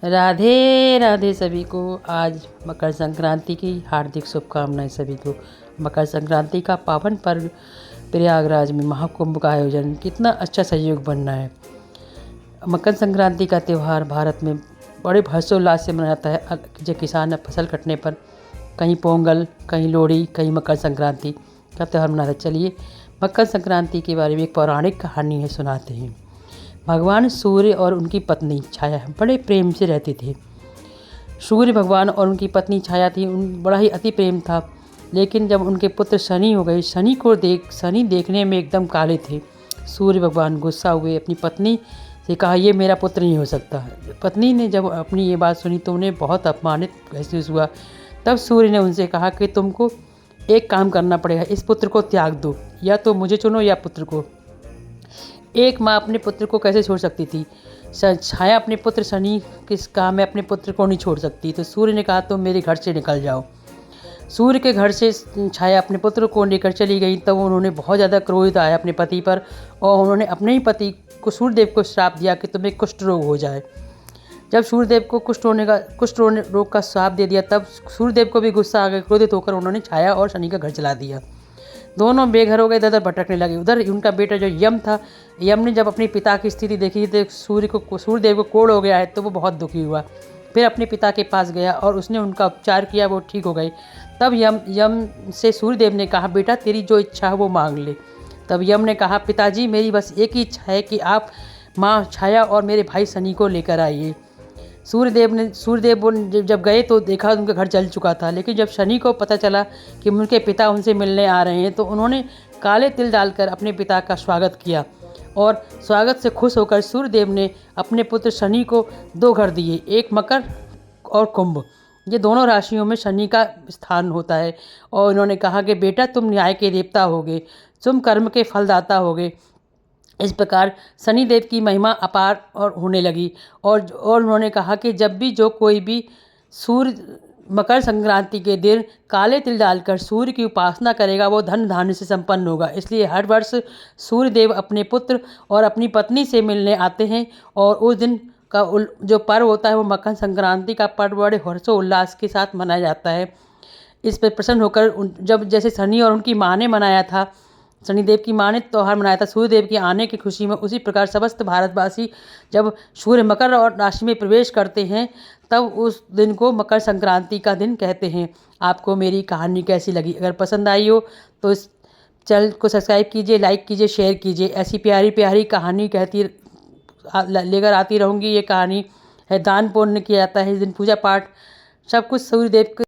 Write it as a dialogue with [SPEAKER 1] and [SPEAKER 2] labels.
[SPEAKER 1] राधे राधे सभी को। आज मकर संक्रांति की हार्दिक शुभकामनाएं सभी को। मकर संक्रांति का पावन पर्व प्रयागराज में महाकुंभ का आयोजन, कितना अच्छा सहयोग बनना है। मकर संक्रांति का त्यौहार भारत में बड़े हर्षोल्लास से मनाया जाता है। जो किसान फसल कटने पर कहीं पोंगल, कहीं लोहड़ी, कहीं मकर संक्रांति का त्यौहार मनाते। चलिए मकर संक्रांति के बारे में एक पौराणिक कहानी है, सुनाते हैं। भगवान सूर्य और उनकी पत्नी छाया बड़े प्रेम से रहते थे। सूर्य भगवान और उनकी पत्नी छाया थी, उन बड़ा ही अति प्रेम था। लेकिन जब उनके पुत्र शनि हो गए, शनि देखने में एकदम काले थे। सूर्य भगवान गुस्सा हुए, अपनी पत्नी से कहा, ये मेरा पुत्र नहीं हो सकता। पत्नी ने जब अपनी ये बात सुनी तो उन्हें बहुत अपमानित महसूस हुआ। तब सूर्य ने उनसे कहा कि तुमको एक काम करना पड़ेगा, इस पुत्र को त्याग दो, या तो मुझे चुनो या पुत्र को। एक माँ अपने पुत्र को कैसे छोड़ सकती थी? छाया अपने पुत्र शनि किस काम में अपने पुत्र को नहीं छोड़ सकती। तो सूर्य ने कहा, तुम मेरे घर से निकल जाओ। सूर्य के घर से छाया अपने पुत्र को लेकर चली गई। तब उन्होंने बहुत ज़्यादा क्रोध आया अपने पति पर, और उन्होंने अपने ही पति को, सूर्यदेव को श्राप दिया कि तुम्हें कुष्ठ रोग हो जाए। जब सूर्यदेव को कुष्ठ रोग का श्राप दे दिया, तब सूर्यदेव को भी गुस्सा आ गया। क्रोधित होकर उन्होंने छाया और शनि का घर जला दिया। दोनों बेघर हो गए, इधर भटकने लगे। उधर उनका बेटा जो यम था, यम ने जब अपने पिता की स्थिति देखी तो सूर्यदेव को कोढ़ हो गया है, तो वो बहुत दुखी हुआ। फिर अपने पिता के पास गया और उसने उनका उपचार किया, वो ठीक हो गए। तब यम से सूर्यदेव ने कहा, बेटा तेरी जो इच्छा है वो मांग ले। तब यम ने कहा, पिताजी मेरी बस एक ही इच्छा है कि आप माँ छाया और मेरे भाई शनि को लेकर आइए। सूर्यदेव जब गए तो देखा उनका घर जल चुका था। लेकिन जब शनि को पता चला कि उनके पिता उनसे मिलने आ रहे हैं, तो उन्होंने काले तिल डालकर अपने पिता का स्वागत किया। और स्वागत से खुश होकर सूर्यदेव ने अपने पुत्र शनि को 2 घर दिए, एक मकर और कुंभ। ये दोनों राशियों में शनि का स्थान होता है। और उन्होंने कहा कि बेटा तुम न्याय के देवता होगे, तुम कर्म के फलदाता होगे। इस प्रकार शनिदेव की महिमा अपार और होने लगी। और उन्होंने कहा कि जब भी जो कोई भी मकर संक्रांति के दिन काले तिल डालकर सूर्य की उपासना करेगा, वो धन धान्य से संपन्न होगा। इसलिए हर वर्ष सूर्यदेव अपने पुत्र और अपनी पत्नी से मिलने आते हैं। और उस दिन का जो पर्व होता है वो मकर संक्रांति का पर्व बड़े हर्षोल्लास के साथ मनाया जाता है। इस पर प्रसन्न होकर जब जैसे शनि और उनकी माँ ने मनाया था, शनिदेव की माँ ने त्यौहार मनाया था सूर्यदेव के आने की खुशी में, उसी प्रकार समस्त भारतवासी जब सूर्य मकर और राशि में प्रवेश करते हैं, तब उस दिन को मकर संक्रांति का दिन कहते हैं। आपको मेरी कहानी कैसी लगी? अगर पसंद आई हो तो इस चैनल को सब्सक्राइब कीजिए, लाइक कीजिए, शेयर कीजिए। ऐसी प्यारी प्यारी कहानी लेकर आती रहूँगी। ये कहानी है, दान पुण्य किया जाता है इस दिन, पूजा पाठ सब कुछ सूर्यदेव के